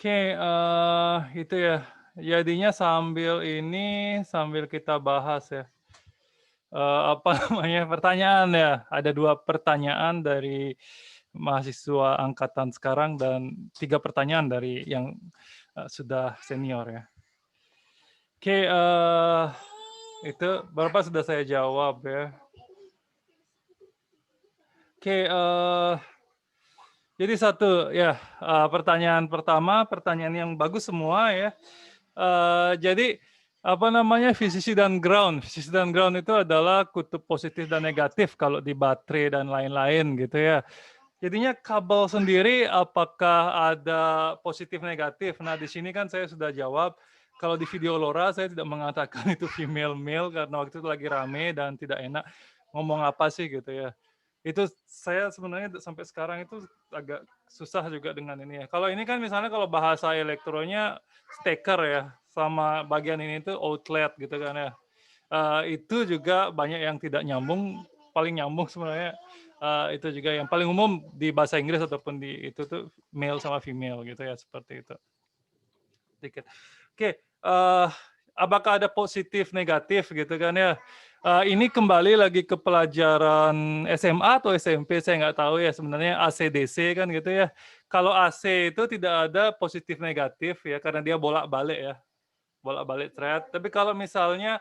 Oke, itu ya. Jadinya sambil kita bahas ya, apa namanya, pertanyaan ya. Ada 2 pertanyaan dari mahasiswa angkatan sekarang dan 3 pertanyaan dari yang, sudah senior ya. Oke, itu beberapa sudah saya jawab ya. Oke, jadi satu ya, pertanyaan pertama, pertanyaan yang bagus semua ya. Jadi, apa namanya, VCC dan ground. VCC dan ground itu adalah kutub positif dan negatif kalau di baterai dan lain-lain gitu ya. Jadinya kabel sendiri apakah ada positif negatif? Nah, di sini kan saya sudah jawab, kalau di video LoRa saya tidak mengatakan itu female male karena waktu itu lagi rame dan tidak enak ngomong apa sih gitu ya. Itu saya sebenarnya sampai sekarang itu agak susah juga dengan ini ya. Kalau ini kan misalnya kalau bahasa elektronya steker ya, sama bagian ini tuh outlet gitu kan ya. Itu juga banyak yang tidak nyambung, paling nyambung sebenarnya, itu juga yang paling umum di bahasa Inggris ataupun di itu tuh male sama female gitu ya, seperti itu. Dikit. Oke, apakah ada positif negatif gitu kan ya. Ini kembali lagi ke pelajaran SMA atau SMP saya nggak tahu ya sebenarnya AC/DC kan gitu ya. Kalau AC itu tidak ada positif negatif ya karena dia bolak-balik ya, bolak-balik thread. Tapi kalau misalnya,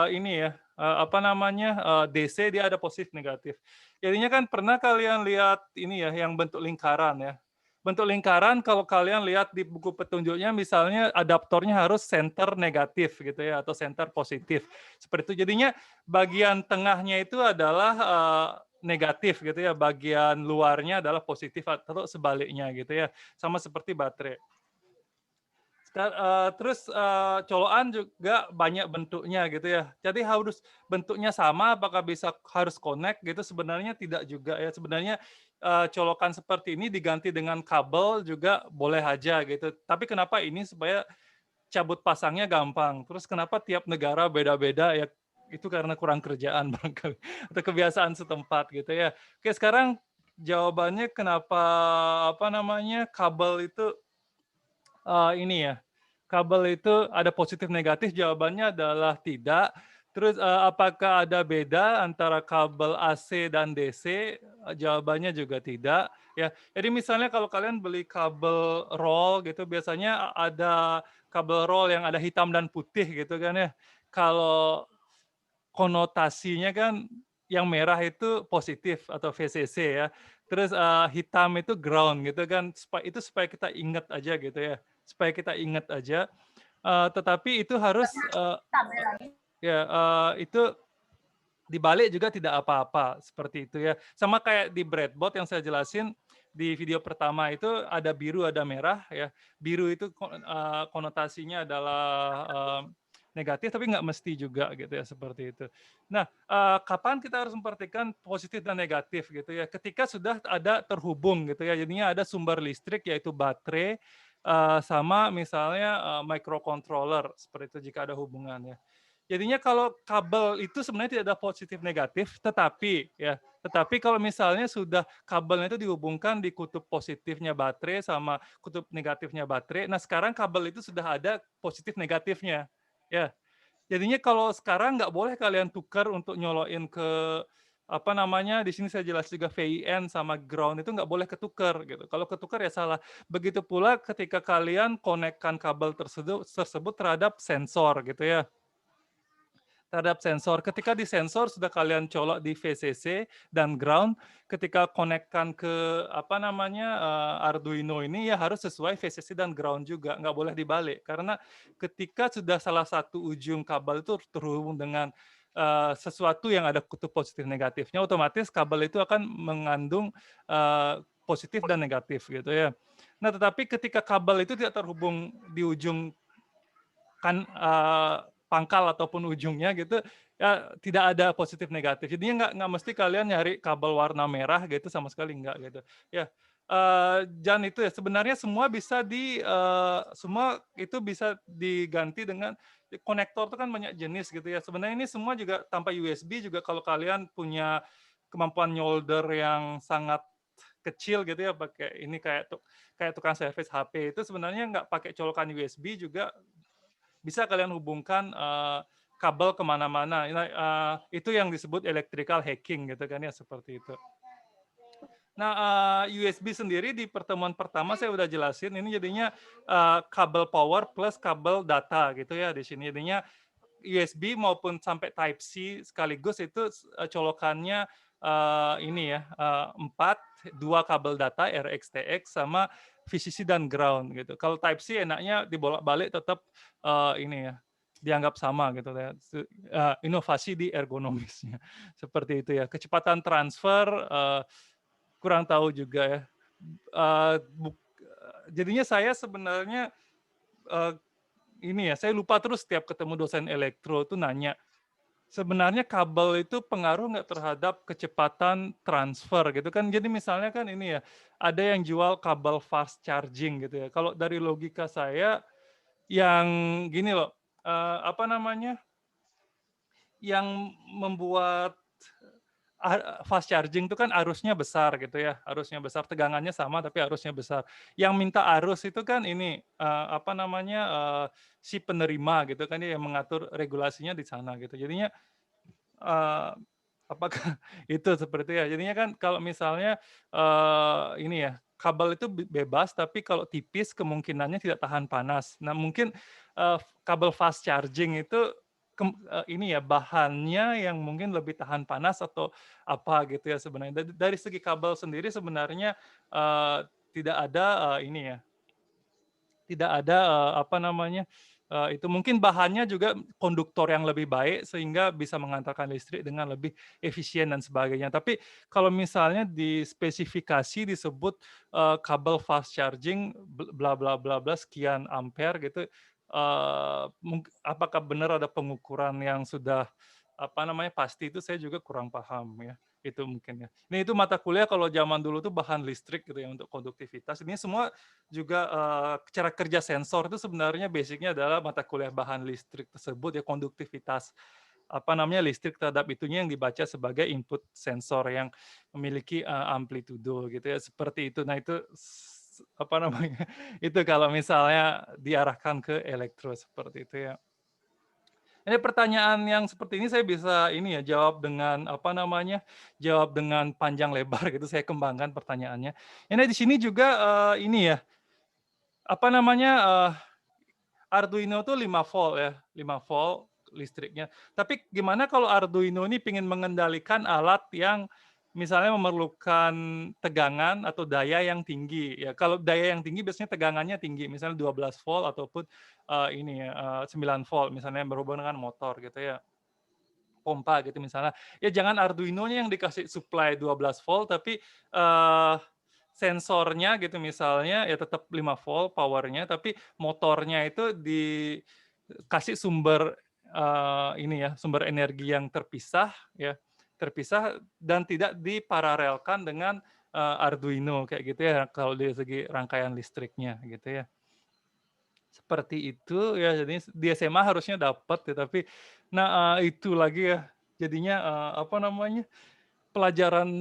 ini ya, apa namanya, DC dia ada positif negatif. Jadinya kan pernah kalian lihat ini ya yang bentuk lingkaran ya. Bentuk lingkaran kalau kalian lihat di buku petunjuknya misalnya adaptornya harus center negatif gitu ya atau center positif, seperti itu. Jadinya bagian tengahnya itu adalah, negatif gitu ya, bagian luarnya adalah positif atau sebaliknya gitu ya, sama seperti baterai. Terus, colokan juga banyak bentuknya gitu ya. Jadi harus bentuknya sama, apakah bisa harus connect gitu, sebenarnya tidak juga ya. Sebenarnya, colokan seperti ini diganti dengan kabel juga boleh aja gitu. Tapi kenapa ini supaya cabut pasangnya gampang. Terus kenapa tiap negara beda-beda ya, itu karena kurang kerjaan barangkali atau kebiasaan setempat gitu ya. Oke, sekarang jawabannya kenapa, apa namanya, kabel itu ini ya, kabel itu ada positif negatif, jawabannya adalah tidak. Terus, apakah ada beda antara kabel AC dan DC? Jawabannya juga tidak, ya. Jadi misalnya kalau kalian beli kabel roll gitu, biasanya ada kabel roll yang ada hitam dan putih gitu kan ya. Kalau konotasinya kan yang merah itu positif atau VCC ya, terus, hitam itu ground gitu kan, itu supaya kita ingat aja gitu ya, supaya kita ingat aja, tetapi itu harus, ya, itu dibalik juga tidak apa-apa, seperti itu ya. Sama kayak di breadboard yang saya jelasin di video pertama itu ada biru, ada merah ya. Biru itu konotasinya adalah, negatif tapi nggak mesti juga gitu ya, seperti itu. Nah, kapan kita harus memperhatikan positif dan negatif gitu ya, ketika sudah ada terhubung gitu ya, jadinya ada sumber listrik yaitu baterai, sama misalnya, microcontroller, seperti itu jika ada hubungannya. Jadinya kalau kabel itu sebenarnya tidak ada positif negatif, tetapi kalau misalnya sudah kabelnya itu dihubungkan di kutub positifnya baterai sama kutub negatifnya baterai, nah sekarang kabel itu sudah ada positif negatifnya, ya. Jadinya kalau sekarang nggak boleh kalian tukar untuk nyolokin ke, apa namanya, di sini saya jelas juga VIN sama ground itu nggak boleh ketukar gitu, kalau ketukar ya salah. Begitu pula ketika kalian konekkan kabel tersebut terhadap sensor gitu ya. Terhadap sensor. Ketika di sensor sudah kalian colok di VCC dan ground, ketika konekkan ke apa namanya, Arduino ini ya harus sesuai VCC dan ground juga, nggak boleh dibalik. Karena ketika sudah salah satu ujung kabel itu terhubung dengan, sesuatu yang ada kutub positif negatifnya, otomatis kabel itu akan mengandung, positif dan negatif gitu ya. Nah, tetapi ketika kabel itu tidak terhubung di ujung kan, pangkal ataupun ujungnya gitu, ya tidak ada positif negatif. Jadinya nggak mesti kalian nyari kabel warna merah gitu, sama sekali nggak gitu. Ya, dan itu ya sebenarnya semua itu bisa diganti dengan konektor itu kan banyak jenis gitu ya. Sebenarnya ini semua juga tanpa USB juga kalau kalian punya kemampuan nyolder yang sangat kecil gitu ya, pakai ini kayak tukang servis HP itu sebenarnya nggak pakai colokan USB juga bisa kalian hubungkan, kabel kemana-mana. Nah, itu yang disebut electrical hacking gitu kan ya, seperti itu. Nah, USB sendiri di pertemuan pertama saya udah jelasin, ini jadinya, kabel power plus kabel data gitu ya di sini. Jadinya USB maupun sampai Type C sekaligus itu colokannya, ini ya, 4, 2 kabel data RX-TX sama VCC dan ground gitu. Kalau Type C enaknya dibolak-balik tetap, ini ya, dianggap sama gitu ya, inovasi di ergonomisnya, seperti itu ya. Kecepatan transfer, kurang tahu juga ya, eee, buk jadinya saya sebenarnya, eee, ini ya, saya lupa terus setiap ketemu dosen elektro tuh nanya, sebenarnya kabel itu pengaruh nggak terhadap kecepatan transfer gitu kan. Jadi misalnya kan ini ya, ada yang jual kabel fast charging gitu ya. Kalau dari logika saya yang gini loh, apa namanya, yang membuat fast charging itu kan arusnya besar gitu ya, arusnya besar, tegangannya sama tapi arusnya besar. Yang minta arus itu kan ini, apa namanya, si penerima gitu kan ya, yang mengatur regulasinya di sana gitu. Jadinya, eee, apakah itu seperti ya, jadinya kan kalau misalnya, ini ya, kabel itu bebas tapi kalau tipis kemungkinannya tidak tahan panas. Nah mungkin, kabel fast charging itu ini ya, bahannya yang mungkin lebih tahan panas atau apa gitu ya sebenarnya. Dari segi kabel sendiri sebenarnya, eee, tidak ada, ini ya, tidak ada, apa namanya, itu mungkin bahannya juga konduktor yang lebih baik sehingga bisa mengantarkan listrik dengan lebih efisien dan sebagainya. Tapi kalau misalnya di spesifikasi disebut, kabel fast charging bla bla bla bla sekian ampere gitu, apakah benar ada pengukuran yang sudah, apa namanya, pasti itu saya juga kurang paham ya, itu mungkin ya. Ini itu mata kuliah kalau zaman dulu tuh bahan listrik gitu ya untuk konduktivitas, ini semua juga, cara kerja sensor itu sebenarnya basic-nya adalah mata kuliah bahan listrik tersebut ya, konduktivitas, apa namanya, listrik terhadap itunya yang dibaca sebagai input sensor yang memiliki, amplitudo gitu ya, seperti itu. Nah itu apa namanya, itu kalau misalnya diarahkan ke elektro seperti itu ya. Ini pertanyaan yang seperti ini saya bisa ini ya, jawab dengan apa namanya, jawab dengan panjang lebar gitu, saya kembangkan pertanyaannya. Ini di sini juga, ini ya, apa namanya, Arduino tuh 5 volt ya, 5 volt listriknya. Tapi gimana kalau Arduino ini pengen mengendalikan alat yang misalnya memerlukan tegangan atau daya yang tinggi ya. Kalau daya yang tinggi biasanya tegangannya tinggi, misalnya 12 volt ataupun, ini ya, 9 volt misalnya yang berhubungan dengan motor gitu ya, pompa gitu misalnya. Ya jangan Arduino-nya yang dikasih supply 12 volt tapi, sensornya gitu misalnya ya tetap 5 volt power-nya, tapi motornya itu dikasih sumber, ini ya, sumber energi yang terpisah ya, terpisah dan tidak diparalelkan dengan, Arduino kayak gitu ya, kalau dari segi rangkaian listriknya gitu ya. Seperti itu ya, jadinya di SMA harusnya dapat ya, tapi nah, itu lagi ya, jadinya, apa namanya, pelajaran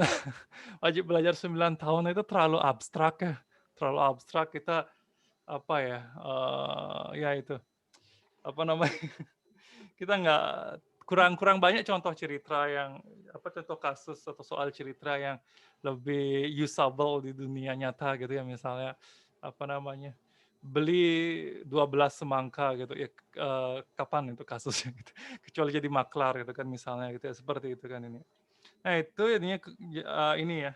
wajib belajar 9 tahun itu terlalu abstrak ya, terlalu abstrak. Kita apa ya, ya itu, apa namanya, kita nggak kurang kurang banyak contoh cerita yang apa, contoh kasus atau soal cerita yang lebih usable di dunia nyata gitu ya, misalnya apa namanya, beli 12 semangka gitu ya, kapan itu kasusnya gitu, kecuali jadi maklar gitu kan misalnya gitu ya, seperti itu kan ini. Nah itu ininya ini ya.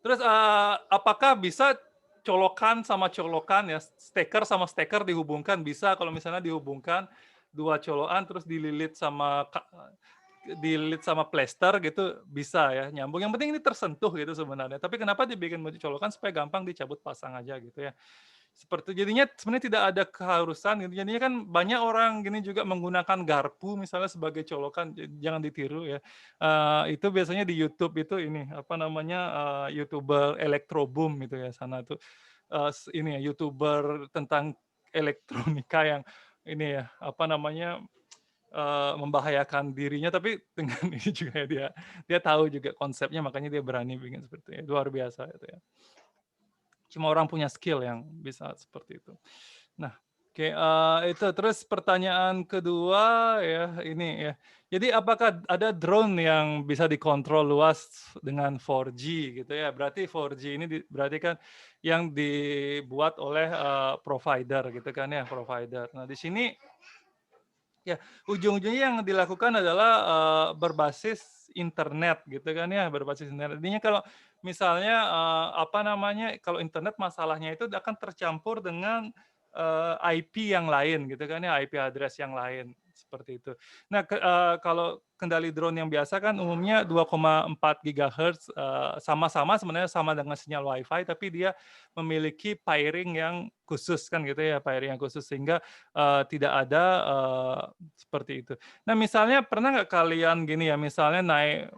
Terus, apakah bisa colokan sama colokan ya, steker sama steker dihubungkan? Bisa kalau misalnya dihubungkan 2 colokan terus dililit sama plester gitu bisa ya, nyambung. Yang penting ini tersentuh gitu sebenarnya. Tapi kenapa dibikin colokan supaya gampang dicabut pasang aja gitu ya. Seperti jadinya sebenarnya tidak ada keharusan gitu, jadinya kan banyak orang gini juga menggunakan garpu misalnya sebagai colokan, jangan ditiru ya. Itu biasanya di YouTube itu ini, apa namanya, YouTuber Electroboom gitu ya, sana tuh, ini ya, YouTuber tentang elektronika yang ini ya, apa namanya, membahayakan dirinya, tapi dengan ini juga ya dia dia tahu juga konsepnya, makanya dia berani bikin seperti itu, luar biasa itu ya. Cuma orang punya skill yang bisa seperti itu. Nah, oke, itu terus pertanyaan kedua ya, ini ya. Jadi apakah ada drone yang bisa dikontrol luas dengan 4G gitu ya? Berarti 4G ini berarti kan yang dibuat oleh, provider gitu kan ya, provider. Nah, di sini ya, ujung-ujungnya yang dilakukan adalah, berbasis internet gitu kan ya, berbasis internet. Intinya kalau misalnya, apa namanya, kalau internet masalahnya itu akan tercampur dengan, IP yang lain gitu kan ya, IP address yang lain, seperti itu. Nah, kalau kendali drone yang biasa kan umumnya 2,4 gigahertz, sama-sama sebenarnya sama dengan sinyal WiFi, tapi dia memiliki pairing yang khusus kan gitu ya, pairing yang khusus sehingga tidak ada, seperti itu. Nah, misalnya pernah nggak kalian gini ya, misalnya naik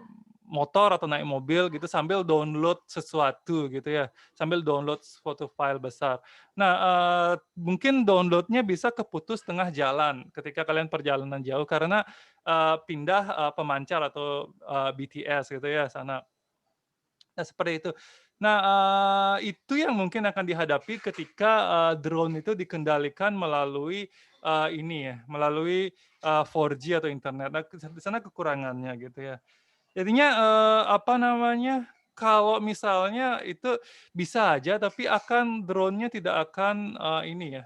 motor atau naik mobil gitu sambil download sesuatu gitu ya, sambil download suatu file besar. Nah, mungkin download-nya bisa keputus tengah jalan ketika kalian perjalanan jauh karena, pindah, pemancar atau, BTS gitu ya sana. Nah, seperti itu. Nah, itu yang mungkin akan dihadapi ketika, drone itu dikendalikan melalui, ini ya, melalui, 4G atau internet. Nah, di sana kekurangannya gitu ya. Jadinya, apa namanya, kalau misalnya itu bisa aja, tapi drone-nya tidak akan, ini ya,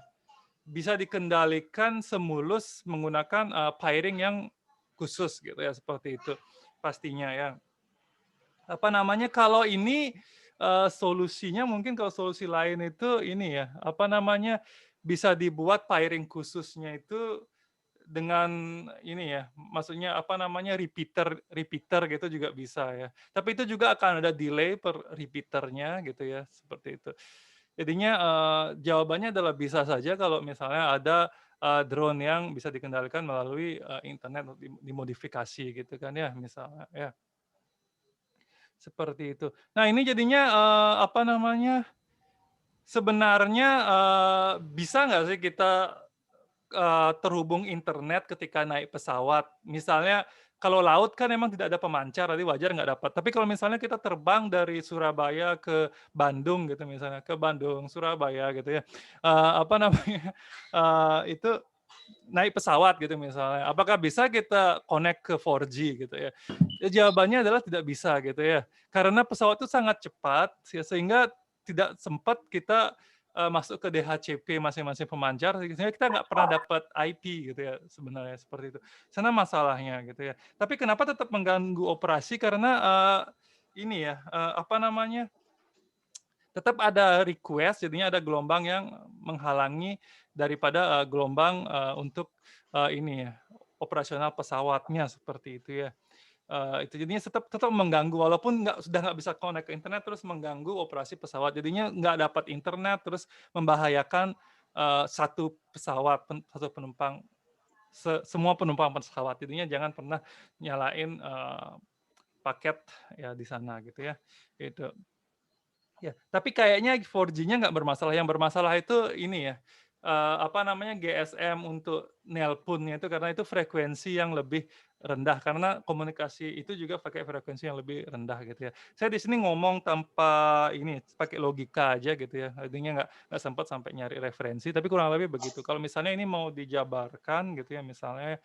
bisa dikendalikan semulus menggunakan, pairing yang khusus gitu ya, seperti itu pastinya ya. Apa namanya, kalau ini, solusinya mungkin kalau solusi lain itu ini ya, apa namanya, bisa dibuat pairing khususnya itu dengan ini ya, maksudnya apa namanya, repeater repeater gitu juga bisa ya. Tapi itu juga akan ada delay per repeater-nya gitu ya, seperti itu. Jadinya, jawabannya adalah bisa saja kalau misalnya ada, drone yang bisa dikendalikan melalui, internet dimodifikasi gitu kan ya, misalnya ya. Seperti itu. Nah, ini jadinya, apa namanya, sebenarnya, bisa nggak sih kita, terhubung internet ketika naik pesawat? Misalnya kalau laut kan memang tidak ada pemancar, jadi wajar nggak dapat. Tapi kalau misalnya kita terbang dari Surabaya ke Bandung gitu misalnya, ke Bandung, Surabaya gitu ya, apa namanya, itu naik pesawat gitu misalnya, apakah bisa kita connect ke 4G gitu ya? Ya jawabannya adalah tidak bisa gitu ya. Karena pesawat itu sangat cepat sehingga tidak sempat kita, masuk ke DHCP masing-masing pemancar sehingga kita nggak pernah dapat IP gitu ya sebenarnya seperti itu. Sana masalahnya gitu ya. Tapi kenapa tetap mengganggu operasi karena, ini ya, apa namanya, tetap ada request, jadinya ada gelombang yang menghalangi daripada, gelombang, untuk, ini ya, operasional pesawatnya seperti itu ya. Itu jadinya tetap tetap mengganggu walaupun sudah nggak bisa connect ke internet, terus mengganggu operasi pesawat. Jadinya nggak dapat internet, terus membahayakan, satu pesawat, satu penumpang, semua penumpang pesawat. Jadinya jangan pernah nyalain, paket ya di sana gitu ya, itu. Ya, tapi kayaknya 4G-nya nggak bermasalah, yang bermasalah itu ini ya, apa namanya, GSM untuk nelponnya itu karena itu frekuensi yang lebih rendah, karena komunikasi itu juga pakai frekuensi yang lebih rendah gitu ya. Saya di sini ngomong tanpa ini, pakai logika aja gitu ya, artinya nggak sempat sampai nyari referensi, tapi kurang lebih begitu. Kalau misalnya ini mau dijabarkan gitu ya, misalnya,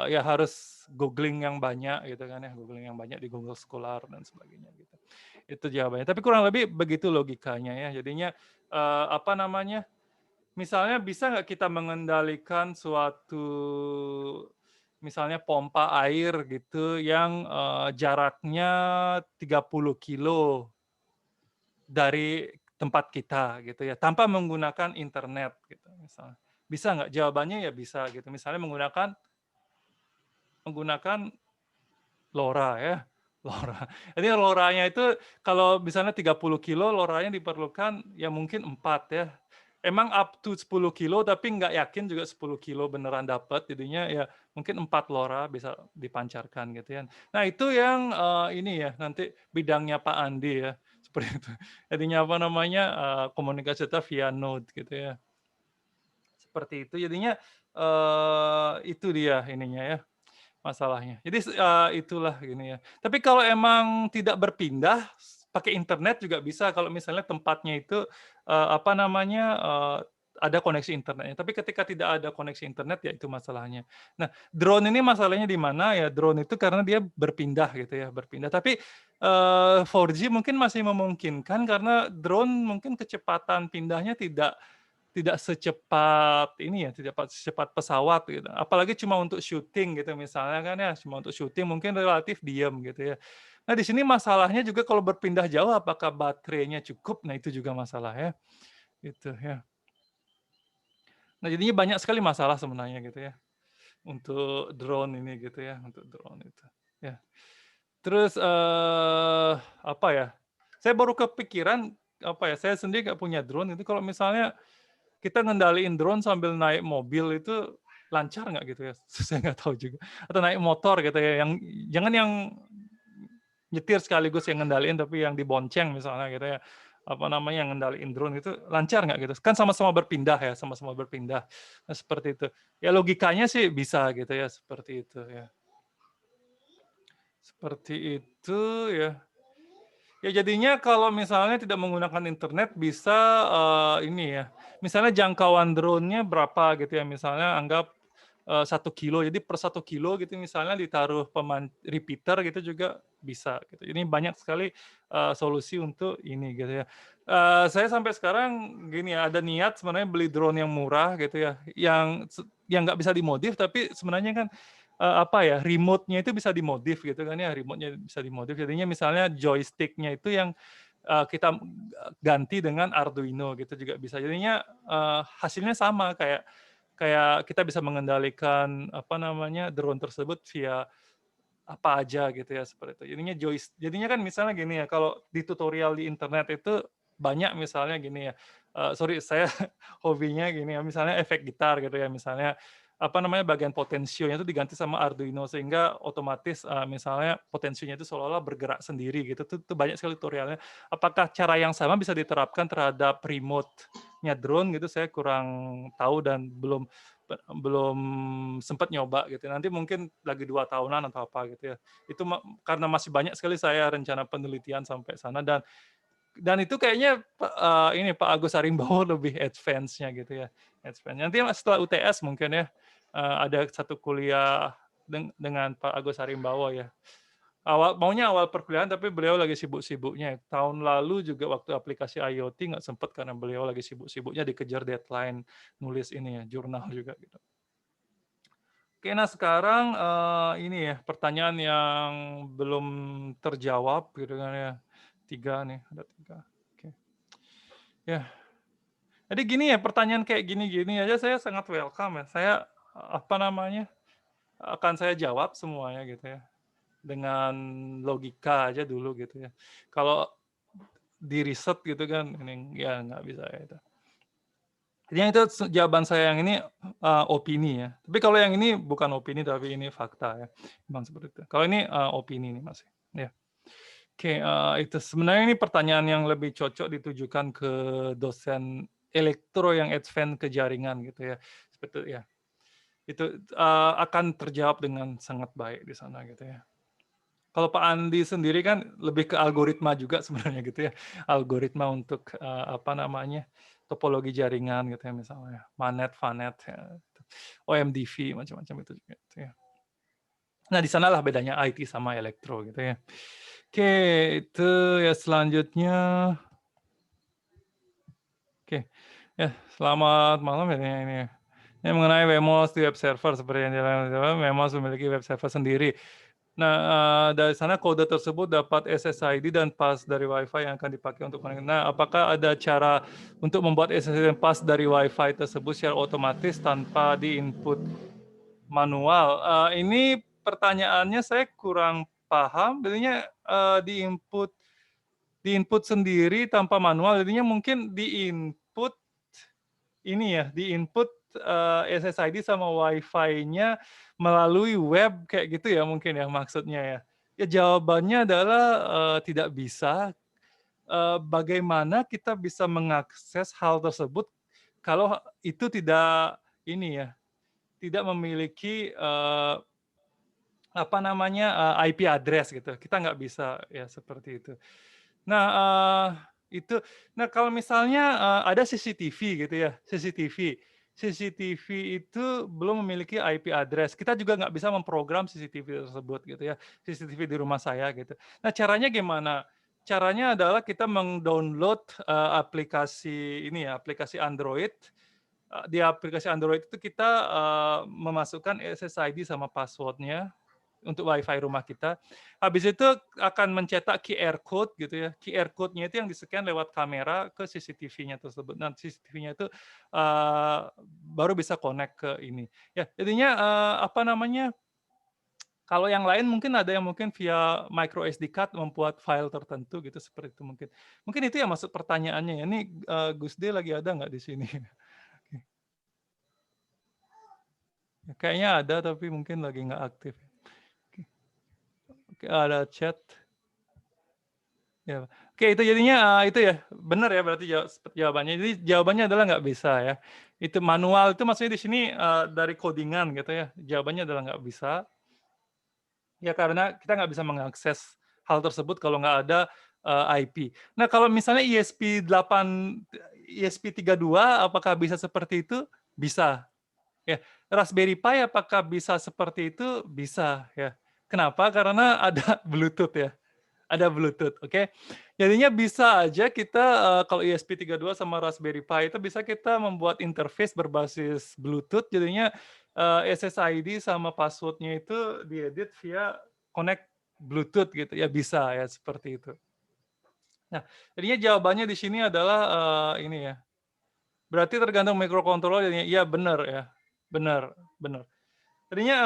ya harus googling yang banyak gitu kan ya, googling yang banyak di Google Scholar dan sebagainya gitu. Itu jawabannya, tapi kurang lebih begitu logikanya ya. Jadinya, apa namanya, misalnya bisa nggak kita mengendalikan suatu misalnya pompa air gitu yang, jaraknya 30 kilo dari tempat kita gitu ya, tanpa menggunakan internet gitu misalnya. Bisa nggak? Jawabannya ya bisa gitu, misalnya menggunakan menggunakan LoRa ya, LoRa. Jadi LoRa-nya itu kalau misalnya 30 kilo, LoRa-nya diperlukan ya mungkin 4 ya. Emang up to 10 kilo, tapi nggak yakin juga 10 kilo beneran dapat, jadinya ya mungkin 4 LoRa bisa dipancarkan gitu ya. Nah itu yang, ini ya, nanti bidangnya Pak Andi ya, seperti itu. Jadinya apa namanya, komunikasi kita via node gitu ya. seperti itu. Jadinya, itu dia ininya ya, masalahnya. Jadi itulah gini ya. Tapi kalau emang tidak berpindah, pakai internet juga bisa kalau misalnya tempatnya itu, apa namanya, ada koneksi internetnya. Tapi ketika tidak ada koneksi internet, ya itu masalahnya. Nah, drone ini masalahnya di mana ya, drone itu karena dia berpindah gitu ya, berpindah. Tapi, 4G mungkin masih memungkinkan karena drone mungkin kecepatan pindahnya tidak tidak secepat ini ya, tidak secepat pesawat gitu. Apalagi cuma untuk syuting gitu misalnya kan ya, cuma untuk syuting mungkin relatif diam gitu ya. Nah di sini masalahnya juga kalau berpindah jauh apakah baterainya cukup? Nah itu juga masalah ya, gitu ya. Nah jadinya banyak sekali masalah sebenarnya gitu ya, untuk drone ini gitu ya, untuk drone itu, ya. Terus, apa ya, saya baru kepikiran, apa ya, saya sendiri nggak punya drone itu kalau misalnya kita ngendaliin drone sambil naik mobil itu lancar nggak gitu ya? Saya nggak tahu juga. Atau naik motor gitu ya, yang jangan yang nyetir sekaligus yang ngendaliin, tapi yang dibonceng misalnya gitu ya, apa namanya, yang ngendaliin drone itu lancar nggak gitu? Kan sama-sama berpindah ya, sama-sama berpindah. Nah, seperti itu. Ya logikanya sih bisa gitu ya, seperti itu ya. Seperti itu ya. Ya jadinya kalau misalnya tidak menggunakan internet bisa, ini ya, misalnya jangkauan drone-nya berapa gitu ya, misalnya anggap, 1 kilometer, jadi per 1 kilometer gitu misalnya ditaruh repeater gitu juga bisa gitu. Ini banyak sekali, solusi untuk ini gitu ya. Saya sampai sekarang gini ya, ada niat sebenarnya beli drone yang murah gitu ya, yang nggak bisa dimodif tapi sebenarnya kan, apa ya, remote-nya itu bisa dimodif gitu kan ya, remote-nya bisa dimodif. Jadinya misalnya joystick-nya itu yang, kita ganti dengan Arduino gitu juga bisa. Jadinya, hasilnya sama kayak kayak kita bisa mengendalikan, apa namanya, drone tersebut via apa aja gitu ya, seperti itu. Jadinya kan misalnya gini ya, kalau di tutorial di internet itu banyak misalnya gini ya, sorry saya hobinya gini ya, misalnya efek gitar gitu ya, misalnya apa namanya, bagian potensionya itu diganti sama Arduino sehingga otomatis, misalnya potensinya itu seolah-olah bergerak sendiri gitu, tuh banyak sekali tutorialnya. Apakah cara yang sama bisa diterapkan terhadap remote-nya drone gitu, saya kurang tahu dan belum sempat nyoba gitu. Nanti mungkin lagi 2 tahunan atau apa gitu ya. Itu karena masih banyak sekali saya rencana penelitian sampai sana dan itu kayaknya ini Pak Agus Harimbawo lebih advance-nya gitu ya, advance. Nanti setelah UTS mungkin ya, ada satu kuliah dengan Pak Agus Harimbawo ya. Maunya awal perkuliahan tapi beliau lagi sibuk-sibuknya. Tahun lalu juga waktu aplikasi IoT nggak sempat karena beliau lagi sibuk-sibuknya dikejar deadline nulis ini ya, jurnal juga gitu. Oke, nah sekarang, ini ya, pertanyaan yang belum terjawab gitu kan ya. 3 nih, ada 3. Oke. Ya, jadi gini ya, pertanyaan kayak gini-gini aja saya sangat welcome ya. Saya, apa namanya, akan saya jawab semuanya gitu ya, dengan logika aja dulu gitu ya. Kalau di-riset gitu kan, ini ya nggak bisa ya itu. Jadi itu jawaban saya yang ini, opini ya. Tapi kalau yang ini bukan opini, tapi ini fakta ya, memang seperti itu. Kalau ini, opini nih Mas, ya. Oke, itu sebenarnya ini pertanyaan yang lebih cocok ditujukan ke dosen elektro yang advance ke jaringan gitu ya, seperti ya. Itu, akan terjawab dengan sangat baik di sana gitu ya. Kalau Pak Andi sendiri kan lebih ke algoritma juga sebenarnya gitu ya, algoritma untuk, apa namanya, topologi jaringan gitu ya misalnya, MANET, FANET ya, OMDV macam-macam itu juga gitu ya. Nah di sanalah bedanya IT sama elektro gitu ya. Oke, itu ya selanjutnya oke, ya selamat malam ya ini ya. Ini mengenai Wemos di web server seperti yang Wemos memiliki web server sendiri. Nah, dari sana kode tersebut dapat SSID dan pas dari WiFi yang akan dipakai untuk koneksi. Nah, apakah ada cara untuk membuat SSID dan pas dari WiFi tersebut secara otomatis tanpa di-input manual? Ini pertanyaannya saya kurang paham, jadinya, di-input sendiri tanpa manual, jadinya mungkin di-input ini ya, di-input, SSID sama WiFi-nya melalui web kayak gitu ya mungkin ya maksudnya ya? Ya jawabannya adalah, tidak bisa. Bagaimana kita bisa mengakses hal tersebut kalau itu tidak ini ya, tidak memiliki apa namanya, IP address gitu. Kita nggak bisa ya seperti itu. Nah, itu. Nah, kalau misalnya, ada CCTV gitu ya, CCTV. CCTV itu belum memiliki IP address. Kita juga nggak bisa memprogram CCTV tersebut gitu ya, CCTV di rumah saya gitu. Nah, caranya gimana? Caranya adalah kita meng-download, aplikasi ini ya, aplikasi Android. Di aplikasi Android itu kita, memasukkan SSID sama password-nya untuk WiFi rumah kita. Habis itu akan mencetak QR code gitu ya. QR code-nya itu yang di-scan lewat kamera ke CCTV-nya tersebut. Nah, CCTV-nya itu, eee, baru bisa connect ke ini. Ya, jadinya, apa namanya, kalau yang lain mungkin ada yang mungkin via micro SD card membuat file tertentu gitu, seperti itu mungkin. Mungkin itu yang maksud pertanyaannya ya. Ini, Gus D lagi ada nggak di sini? Kayaknya ada tapi mungkin lagi nggak aktif. Oke, oke, ada chat. Ya, oke itu jadinya, itu ya, benar ya berarti jawabannya. Jadi jawabannya adalah nggak bisa ya. Itu manual itu maksudnya di sini, dari codingan gitu ya, jawabannya adalah nggak bisa. Ya karena kita nggak bisa mengakses hal tersebut kalau nggak ada, IP. Nah kalau misalnya ESP32 apakah bisa seperti itu? Bisa, ya. Raspberry Pi apakah bisa seperti itu? Bisa, ya. Kenapa? Karena ada Bluetooth ya. Ada Bluetooth, oke. Jadinya bisa aja kita, kalau ESP32 sama Raspberry Pi itu bisa kita membuat interface berbasis Bluetooth, jadinya, SSID sama password-nya itu diedit via connect Bluetooth gitu ya, bisa ya, seperti itu. Nah, jadinya jawabannya di sini adalah, ini ya, berarti tergantung microcontroller jadinya, iya benar ya, benar benar. Jadinya,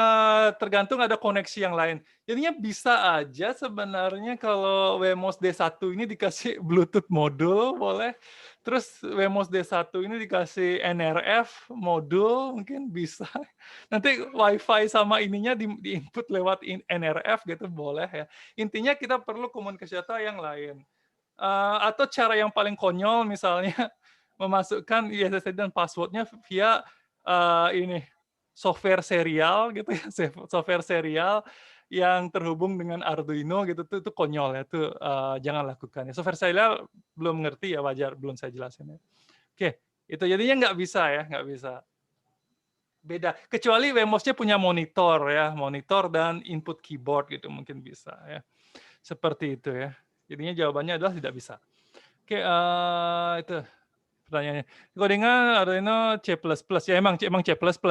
tergantung ada koneksi yang lain. Jadinya bisa aja sebenarnya kalau Wemos D1 ini dikasih Bluetooth modul boleh, terus Wemos D1 ini dikasih NRF modul mungkin bisa. Nanti WiFi sama ininya di-input lewat NRF gitu boleh ya. Intinya kita perlu komunikasi data yang lain. Atau cara yang paling konyol misalnya memasukkan ISSN dan password-nya via, ini, software serial gitu ya, software serial yang terhubung dengan Arduino gitu tuh, itu konyol ya, tuh, jangan lakukan ya. Software serial belum ngerti ya, wajar, belum saya jelasin ya. Oke, itu jadinya nggak bisa ya, nggak bisa. Beda, kecuali Wemos-nya punya monitor ya, monitor dan input keyboard gitu mungkin bisa ya, seperti itu ya. Jadinya jawabannya adalah tidak bisa. Oke, itu pertanyaannya. Codingan Arduino C++, ya emang C++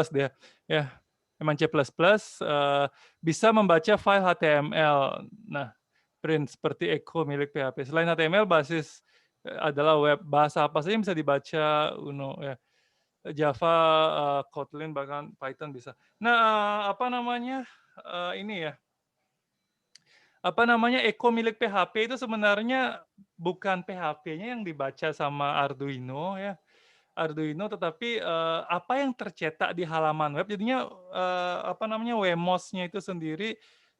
dia, ya. Emang C++, bisa membaca file HTML. Nah, print seperti Echo milik PHP. Selain HTML, basis, adalah web. Bahasa apa saja yang bisa dibaca Uno ya. Java, Kotlin, bahkan Python bisa. Nah, apa namanya, ini ya, apa namanya, Echo milik PHP itu sebenarnya bukan PHP-nya yang dibaca sama Arduino ya, Arduino tetapi, apa yang tercetak di halaman web jadinya, apa namanya, Wemos-nya itu sendiri,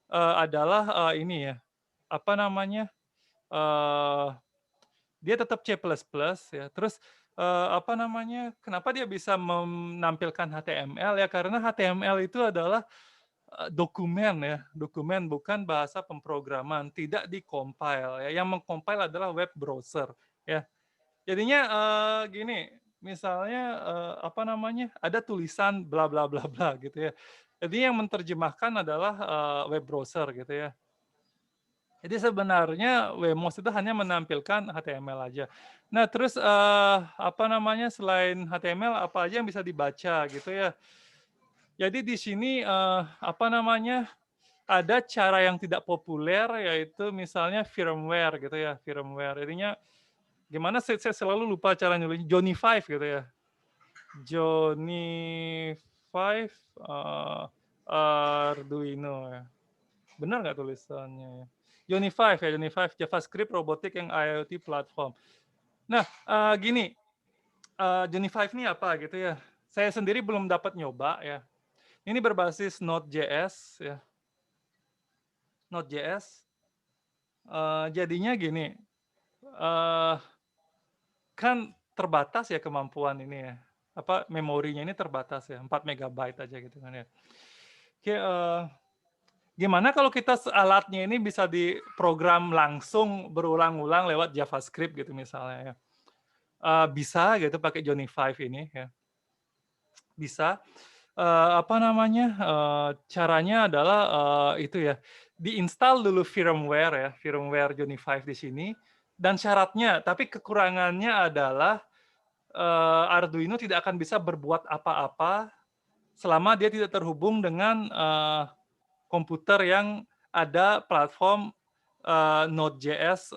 adalah, ini ya, apa namanya, eee, dia tetap C++ ya, terus, apa namanya, kenapa dia bisa menampilkan HTML ya, karena HTML itu adalah, dokumen ya, dokumen bukan bahasa pemrograman, tidak di-compile ya, yang meng-compile adalah web browser ya. Jadinya, gini, misalnya, apa namanya, ada tulisan bla bla bla bla gitu ya. Jadi yang menerjemahkan adalah, web browser gitu ya. Jadi sebenarnya Wemos itu hanya menampilkan HTML aja. Nah terus, apa namanya, selain HTML apa aja yang bisa dibaca gitu ya. Jadi di sini, apa namanya, ada cara yang tidak populer yaitu misalnya firmware gitu ya, firmware. Jadinya gimana saya selalu lupa cara nulis Johnny Five gitu ya. Johnny Five, Arduino ya. Benar nggak tulisannya ya? Johnny Five ya, Johnny Five JavaScript robotik yang IoT platform. Nah, gini, Johnny Five ini apa gitu ya, saya sendiri belum dapat nyoba ya. Ini berbasis Node.js ya, Node.js, jadinya gini, eee, kan terbatas ya kemampuan ini ya. memorinya ini terbatas ya, 4 megabyte aja gitu kan ya. Oke, gimana kalau kita alatnya ini bisa diprogram langsung berulang-ulang lewat JavaScript gitu misalnya ya. Bisa gitu pakai Johnny Five ini ya, bisa. Apa namanya, caranya adalah, itu ya, diinstal dulu firmware ya, firmware Johnny Five di sini, dan syaratnya tapi kekurangannya adalah, Arduino tidak akan bisa berbuat apa-apa selama dia tidak terhubung dengan, komputer yang ada platform, Node.js,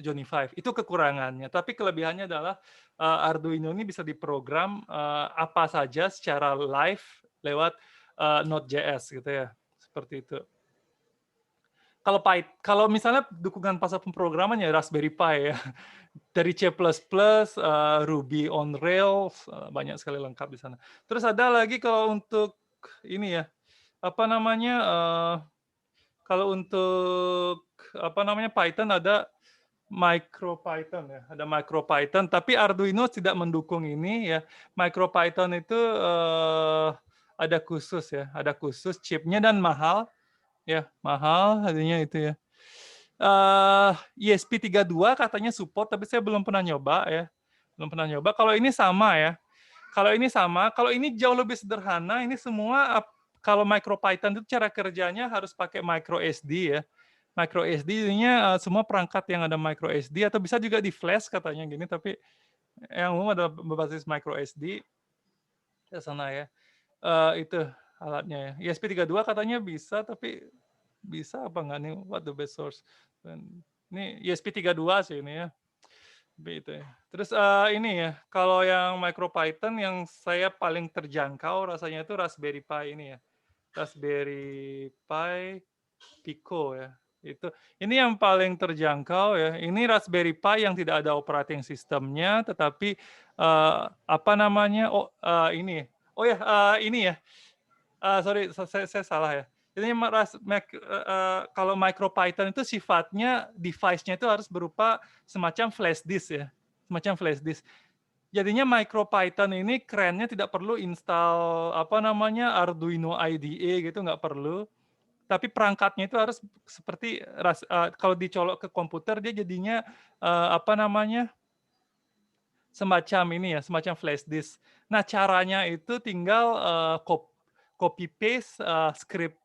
Johnny Five. Itu kekurangannya, tapi kelebihannya adalah, Arduino ini bisa diprogram, apa saja secara live lewat, Node.js gitu ya, seperti itu. Kalau misalnya dukungan bahasa pemrograman ya Raspberry Pi ya, dari C++, Ruby on Rails, banyak sekali lengkap di sana. Terus ada lagi kalau untuk ini ya, apa namanya, kalau untuk apa namanya, Python ada MicroPython ya, ada MicroPython, tapi Arduino tidak mendukung ini ya. MicroPython itu, ada khusus ya, ada khusus chipnya dan mahal ya, mahal harganya itu ya. ESP32 katanya support, tapi saya belum pernah nyoba ya, belum pernah nyoba. Kalau ini sama ya, kalau ini jauh lebih sederhana, ini semua kalau MicroPython itu cara kerjanya harus pakai microSD ya. MicroSD-nya semua perangkat yang ada microSD atau bisa juga di flash katanya gini, tapi yang umum adalah berbasis microSD ke sana ya. Itu alatnya ya. ESP32 katanya bisa, tapi bisa apa enggak nih? What the best source? Ini ESP32 sih ini ya. Itu ya. Terus ini ya, kalau yang MicroPython yang saya paling terjangkau rasanya itu Raspberry Pi ini ya. Raspberry Pi Pico ya. Itu. Ini yang paling terjangkau ya. Ini Raspberry Pi yang tidak ada operating systemnya, tetapi apa namanya? Ini. Oh ya, ini ya. Sorry, saya salah ya. Ini kalau MicroPython itu sifatnya device-nya itu harus berupa semacam flash disk ya, semacam flash disk. Jadinya MicroPython ini kerennya tidak perlu install apa namanya Arduino IDE gitu, nggak perlu. Tapi perangkatnya itu harus seperti kalau dicolok ke komputer dia jadinya apa namanya semacam ini ya, semacam flash disk. Nah caranya itu tinggal copy paste script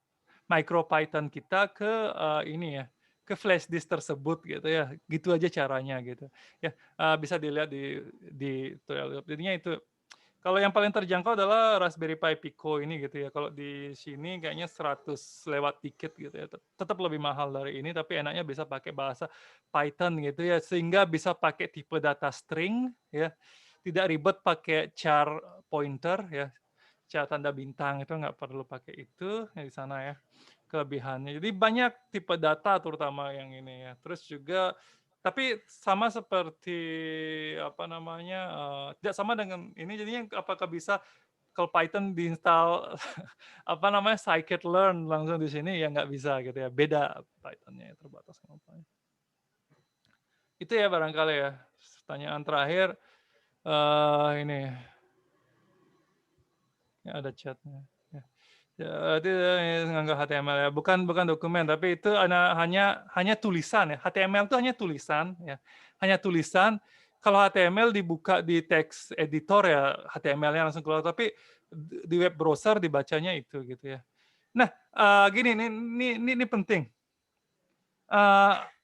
MicroPython kita ke ini ya, ke flash disk tersebut gitu ya. Gitu aja caranya gitu. Ya, bisa dilihat di tutorial. Jadinya itu. Kalau yang paling terjangkau adalah Raspberry Pi Pico ini gitu ya. Kalau di sini kayaknya 100 lewat dikit gitu ya. Tetap lebih mahal dari ini, tapi enaknya bisa pakai bahasa Python gitu ya, sehingga bisa pakai tipe data string ya. Tidak ribet pakai char pointer ya, char tanda bintang itu nggak perlu pakai itu ya di sana ya, kelebihannya. Jadi banyak tipe data terutama yang ini ya. Terus juga tapi sama seperti apa namanya, tidak sama dengan ini jadinya apakah bisa kalau Python diinstal apa namanya, scikit-learn langsung di sini ya nggak bisa gitu ya, beda Python-nya ya, terbatas kemampuannya. Itu ya barangkali ya. Pertanyaan terakhir, ini ada chat-nya. Ya, itu nganggap HTML ya, bukan bukan dokumen, tapi itu hanya tulisan ya. HTML itu hanya tulisan ya, hanya tulisan. Kalau HTML dibuka di text editor ya HTML-nya langsung keluar, tapi di web browser dibacanya itu gitu ya. Nah, gini, ini penting.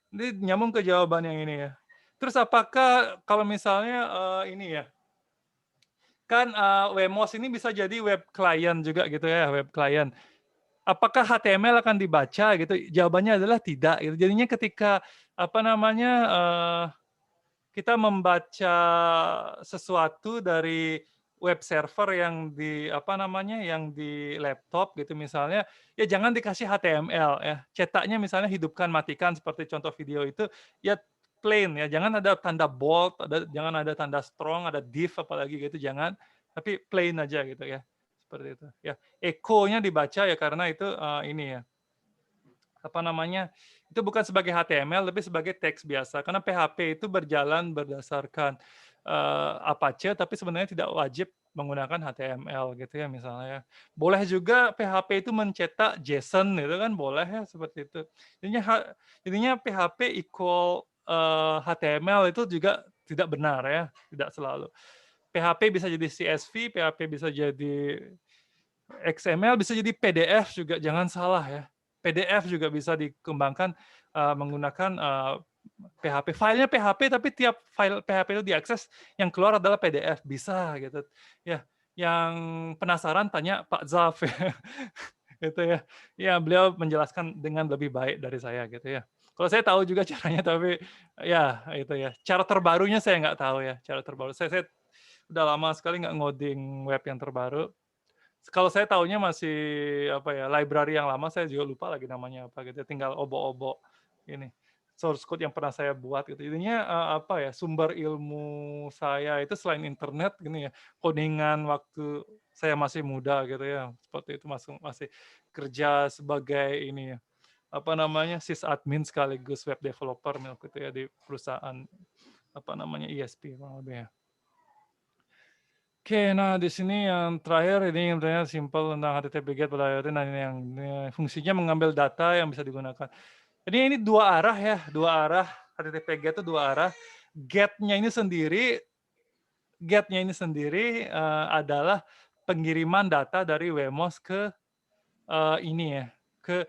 Ini nyambung ke jawaban yang ini ya. Terus apakah kalau misalnya ini ya, kan Wemos ini bisa jadi web client juga gitu ya, web client. Apakah HTML akan dibaca gitu? Jawabannya adalah tidak gitu. Jadinya ketika apa namanya, kita membaca sesuatu dari web server yang di apa namanya, yang di laptop gitu misalnya, ya jangan dikasih HTML ya. Cetaknya misalnya hidupkan, matikan seperti contoh video itu, ya plain ya, jangan ada tanda bold, jangan ada tanda strong, ada div apalagi gitu, jangan. Tapi plain aja gitu ya. Seperti itu. Ya, echo-nya dibaca ya karena itu ini ya, apa namanya, itu bukan sebagai HTML tapi sebagai teks biasa. Karena PHP itu berjalan berdasarkan Apache, tapi sebenarnya tidak wajib menggunakan HTML gitu ya misalnya ya. Boleh juga PHP itu mencetak JSON itu kan boleh ya seperti itu. Jadinya jadinya PHP equal, HTML itu juga tidak benar ya, tidak selalu. PHP bisa jadi CSV, PHP bisa jadi XML, bisa jadi PDF juga, jangan salah ya. PDF juga bisa dikembangkan, menggunakan, PHP. Filenya PHP, tapi tiap file PHP itu diakses, yang keluar adalah PDF, bisa gitu. Ya, yang penasaran tanya Pak Zaf ya, gitu ya. Ya, beliau menjelaskan dengan lebih baik dari saya gitu ya. Kalau saya tahu juga caranya, tapi ya itu ya, cara terbarunya saya nggak tahu ya, cara terbaru. Saya udah lama sekali nggak ngoding web yang terbaru. Kalau saya taunya masih, apa ya, library yang lama, saya juga lupa lagi namanya apa gitu, tinggal obok-obok ini, source code yang pernah saya buat gitu. Intinya, apa ya, sumber ilmu saya itu selain internet gini ya, coding-an waktu saya masih muda gitu ya, seperti itu, masih kerja sebagai ini ya, apa namanya, sysadmin sekaligus web developer waktu itu ya, di perusahaan, apa namanya, ISP kurang lebih ya. Oke, nah di sini yang terakhir ini sebenarnya simpel tentang HTTP GET pada IoT. Nah ini yang fungsinya mengambil data yang bisa digunakan. Jadi ini dua arah ya, dua arah. HTTP GET itu dua arah. GET-nya ini sendiri, adalah pengiriman data dari Wemos ke ini ya, ke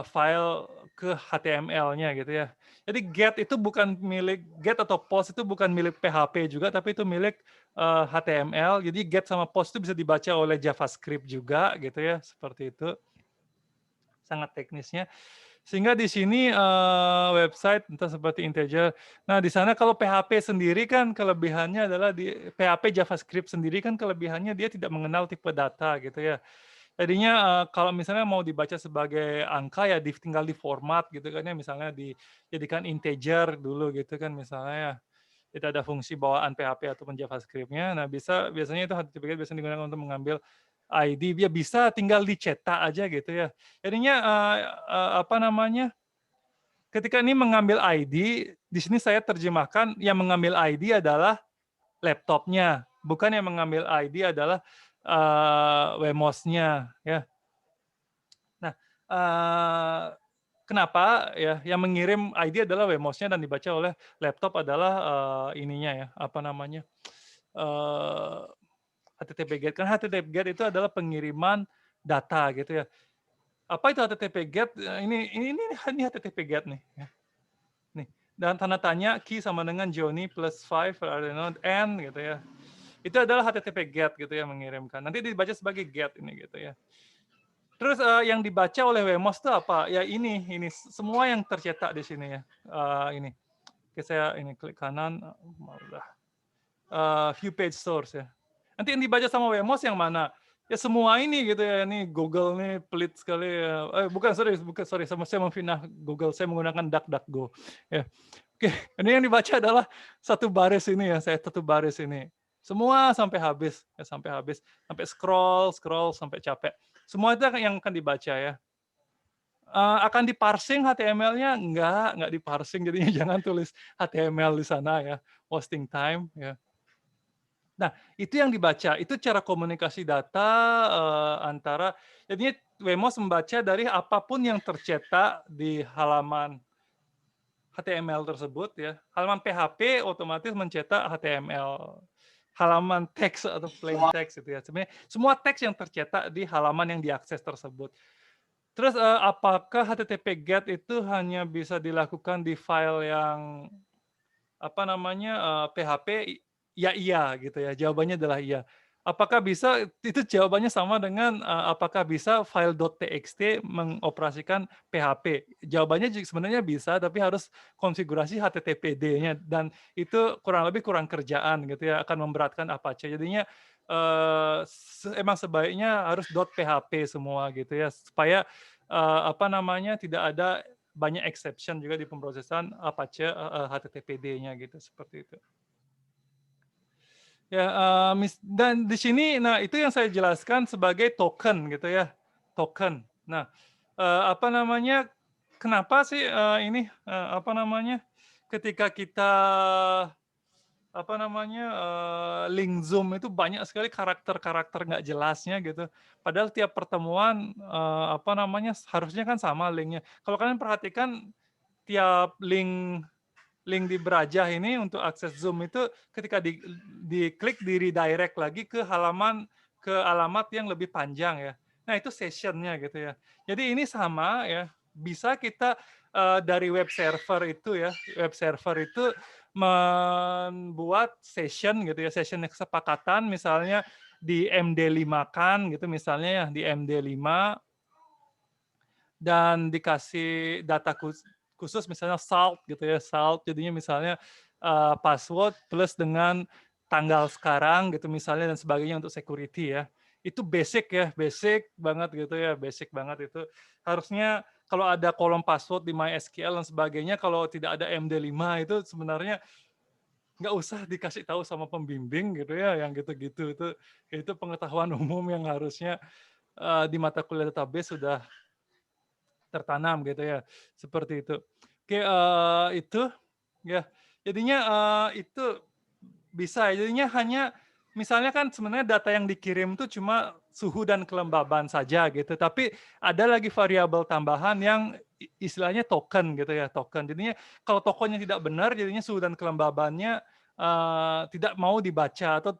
file ke HTML-nya gitu ya. Jadi get atau post itu bukan milik PHP juga, tapi itu milik HTML. Jadi get sama post itu bisa dibaca oleh JavaScript juga gitu ya, seperti itu. Sangat teknisnya. Sehingga di sini website entah seperti Integer. Nah, di sana kalau PHP sendiri kan kelebihannya adalah di PHP JavaScript sendiri kan kelebihannya dia tidak mengenal tipe data gitu ya. Jadinya, kalau misalnya mau dibaca sebagai angka ya tinggal diformat gitu kan ya, misalnya dijadikan integer dulu gitu kan misalnya ya. Itu ada fungsi bawaan PHP ataupun JavaScript-nya. Nah, biasanya itu HTTP biasanya digunakan untuk mengambil ID, dia bisa tinggal dicetak aja gitu ya. Jadinya, apa namanya, ketika ini mengambil ID, di sini saya terjemahkan yang mengambil ID adalah laptopnya, bukan yang mengambil ID adalah, Wemos-nya ya. Nah, kenapa ya, yang mengirim ID adalah Wemos-nya dan dibaca oleh laptop adalah, ininya ya, apa namanya, eee, HTTP GET. Kan HTTP GET itu adalah pengiriman data gitu ya. Apa itu HTTP GET? Ini HTTP GET nih ya, nih. Dan tanda tanya key sama dengan Johnny plus 5 I don't know, N gitu ya. Itu adalah HTTP GET gitu ya, mengirimkan. Nanti dibaca sebagai GET ini gitu ya. Terus, yang dibaca oleh Wemos itu apa? Ya ini semua yang tercetak di sini ya, ini. Oke, saya ini klik kanan, udah, view page source ya. Nanti yang dibaca sama Wemos yang mana? Ya semua ini gitu ya, ini Google nih pelit sekali ya. Bukan, sorry, saya memfitnah Google, saya menggunakan DuckDuckGo ya. Oke, ini yang dibaca adalah satu baris ini ya, satu baris ini. Semua sampai habis, ya sampai habis, sampai scroll sampai capek. Semua itu yang akan dibaca ya. Akan diparsing HTML-nya? Enggak diparsing, jadinya jangan tulis HTML di sana ya, wasting time ya. Nah, itu yang dibaca, itu cara komunikasi data, antara jadinya Wemos membaca dari apapun yang tercetak di halaman HTML tersebut ya. Halaman PHP otomatis mencetak HTML. Halaman teks atau plain text gitu ya. Sebenarnya semua teks yang tercetak di halaman yang diakses tersebut. Terus, apakah HTTP GET itu hanya bisa dilakukan di file yang, apa namanya, PHP? Ya, iya gitu ya, jawabannya adalah iya. Apakah bisa? Itu jawabannya sama dengan, apakah bisa file .txt mengoperasikan PHP? Jawabannya sebenarnya bisa, tapi harus konfigurasi HTTPD-nya dan itu kurang kerjaan gitu ya, akan memberatkan Apache. Jadinya, emang sebaiknya harus .php semua gitu ya, supaya, apa namanya, tidak ada banyak exception juga di pemrosesan Apache, HTTPD-nya gitu, seperti itu. Ya, dan di sini, nah itu yang saya jelaskan sebagai token gitu ya, token. Nah, apa namanya, kenapa sih, ini, apa namanya, ketika kita apa namanya, link Zoom itu banyak sekali karakter-karakter nggak jelasnya gitu. Padahal tiap pertemuan, apa namanya, harusnya kan sama linknya. Kalau kalian perhatikan tiap link link di Brajah ini untuk akses Zoom itu ketika diklik di-redirect lagi ke alamat yang lebih panjang ya. Nah itu session-nya gitu ya. Jadi ini sama ya, bisa kita, dari web server itu membuat session gitu ya, session kesepakatan misalnya di MD5-kan gitu misalnya ya, di MD5 dan dikasih data khusus misalnya salt gitu ya, salt jadinya misalnya, password plus dengan tanggal sekarang gitu misalnya dan sebagainya untuk security ya. Itu basic ya, basic banget gitu ya, basic banget itu. Harusnya kalau ada kolom password di MySQL dan sebagainya, kalau tidak ada MD5 itu sebenarnya nggak usah dikasih tahu sama pembimbing gitu ya, yang gitu-gitu. Itu pengetahuan umum yang harusnya, di mata kuliah database sudah tertanam gitu ya, seperti itu. Oke, itu ya, jadinya, itu bisa ya, jadinya hanya misalnya kan sebenarnya data yang dikirim tuh cuma suhu dan kelembaban saja gitu, tapi ada lagi variabel tambahan yang istilahnya token gitu ya, token. Jadinya kalau tokennya tidak benar, jadinya suhu dan kelembabannya, tidak mau dibaca atau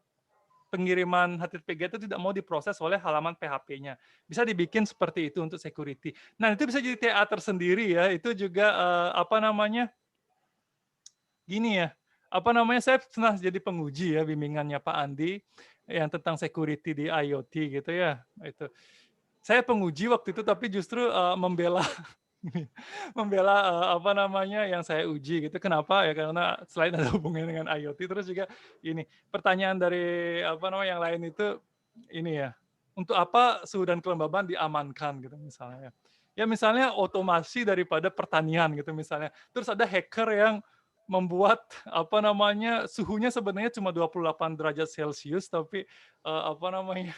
pengiriman HTTPG itu tidak mau diproses oleh halaman PHP-nya. Bisa dibikin seperti itu untuk security. Nah, itu bisa jadi TA tersendiri ya, itu juga, apa namanya, gini ya, apa namanya, saya pernah jadi penguji ya bimbingannya Pak Andi, yang tentang security di IoT gitu ya, itu. Saya penguji waktu itu tapi justru, membela membela, apa namanya, yang saya uji gitu. Kenapa? Ya karena selain ada hubungannya dengan IoT, terus juga ini, pertanyaan dari, apa namanya, yang lain itu, ini ya, untuk apa suhu dan kelembaban diamankan gitu misalnya. Ya misalnya otomasi daripada pertanian gitu misalnya. Terus ada hacker yang membuat, apa namanya, suhunya sebenarnya cuma 28 derajat Celcius tapi, apa namanya,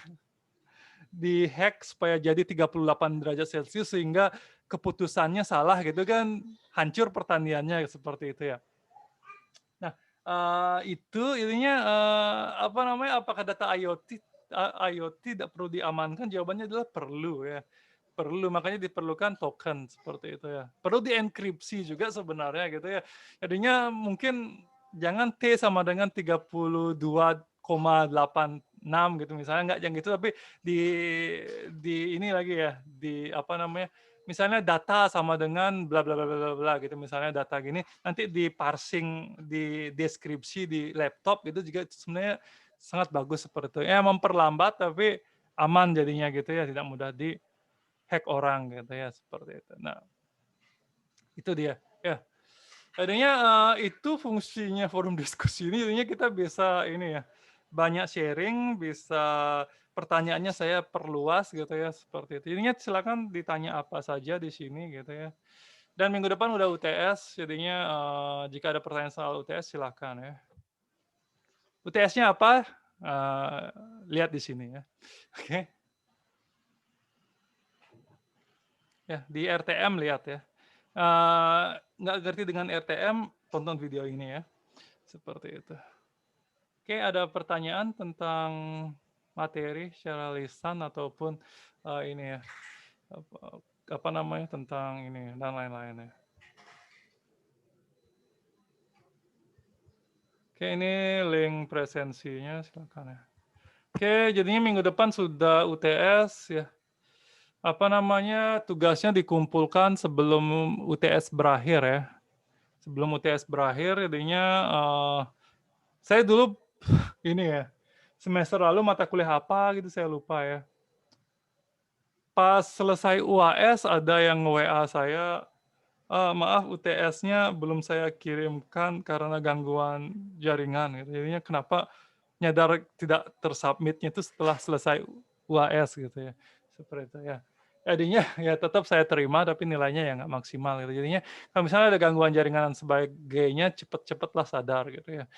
dihack supaya jadi 38 derajat Celcius sehingga keputusannya salah gitu kan, hancur pertaniannya seperti itu ya. Nah, itu ininya, apa namanya, apakah data IoT tidak perlu diamankan? Jawabannya adalah perlu ya, perlu, makanya diperlukan token seperti itu ya. Perlu dienkripsi juga sebenarnya gitu ya. Jadinya mungkin jangan T sama dengan 32,86 gitu misalnya, enggak yang gitu, tapi di ini lagi ya, di apa namanya, misalnya data sama dengan bla bla bla bla bla bla gitu, misalnya data gini, nanti di-parsing, di deskripsi di laptop itu juga sebenarnya sangat bagus seperti itu. Ya memperlambat tapi aman jadinya gitu ya, tidak mudah di-hack orang gitu ya, seperti itu. Nah, itu dia, ya. Jadinya, itu fungsinya forum diskusi ini, jadinya kita bisa ini ya, banyak sharing, bisa pertanyaannya saya perluas gitu ya, seperti itu. Jadinya silakan ditanya apa saja di sini gitu ya. Dan minggu depan udah UTS, jadinya, jika ada pertanyaan soal UTS silakan ya. UTS-nya apa? Lihat di sini ya. Oke. Ya, di RTM lihat ya. Nggak ngerti dengan RTM, tonton video ini ya. Seperti itu. Oke, ada pertanyaan tentang materi secara lisan ataupun, ini ya, apa apa namanya, tentang ini dan lain-lain ya. Oke, ini link presensinya silakan ya. Oke, jadinya minggu depan sudah UTS ya. Apa namanya, tugasnya dikumpulkan sebelum UTS berakhir ya. Sebelum UTS berakhir jadinya, saya dulu ini ya, semester lalu mata kuliah apa gitu saya lupa ya. Pas selesai UAS ada yang nge-WA saya, "Maaf UTS-nya belum saya kirimkan karena gangguan jaringan," gitu. Jadinya kenapa nyadar tidak tersubmit-nya itu setelah selesai UAS gitu ya, seperti itu ya. Jadinya ya tetap saya terima tapi nilainya ya nggak maksimal gitu. Jadinya kalau misalnya ada gangguan jaringan dan sebagainya, cepet-cepetlah sadar gitu ya.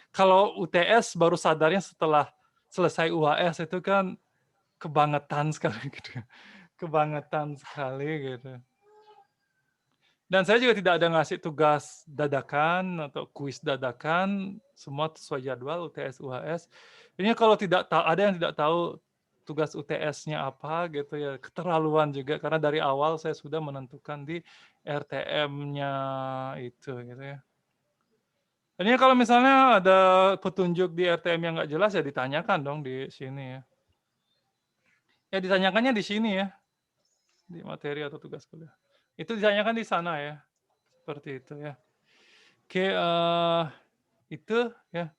Kalau UTS baru sadarnya setelah selesai UAS itu kan kebangetan sekali gitu ya, kebangetan sekali gitu. Dan saya juga tidak ada ngasih tugas dadakan atau kuis dadakan, semua sesuai jadwal UTS, UHS. Ini kalau ada yang tidak tahu tugas UTS-nya apa gitu ya, keterlaluan juga karena dari awal saya sudah menentukan di RTM-nya itu gitu ya. Ini kalau misalnya ada petunjuk di RTM yang nggak jelas ya ditanyakan dong di sini ya. Ya ditanyakannya di sini ya, di materi atau tugas kuliah. Itu ditanyakan di sana ya, seperti itu ya. Oke, itu ya.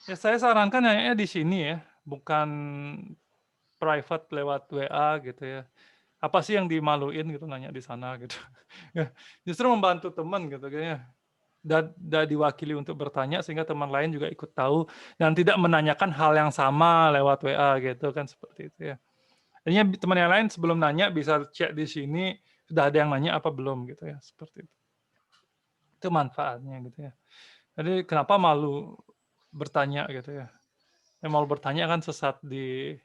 Ya saya sarankan nanyanya di sini ya, bukan private lewat WA gitu ya. Apa sih yang dimaluin gitu nanya di sana gitu. Ya, justru membantu teman gitu kayaknya. Dan diwakili untuk bertanya sehingga teman lain juga ikut tahu dan tidak menanyakan hal yang sama lewat WA gitu kan seperti itu ya. Jadinya teman yang lain sebelum nanya bisa cek di sini sudah ada yang nanya apa belum gitu ya, seperti itu. Itu manfaatnya gitu ya. Jadi kenapa malu bertanya gitu ya. Yang malu bertanya kan sesat di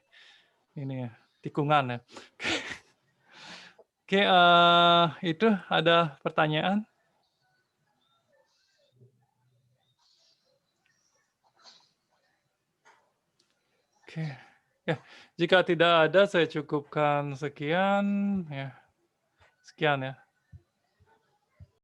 ini ya, tikungan ya. Oke, itu ada pertanyaan? Oke. Ya, jika tidak ada saya cukupkan sekian ya. Sekian ya.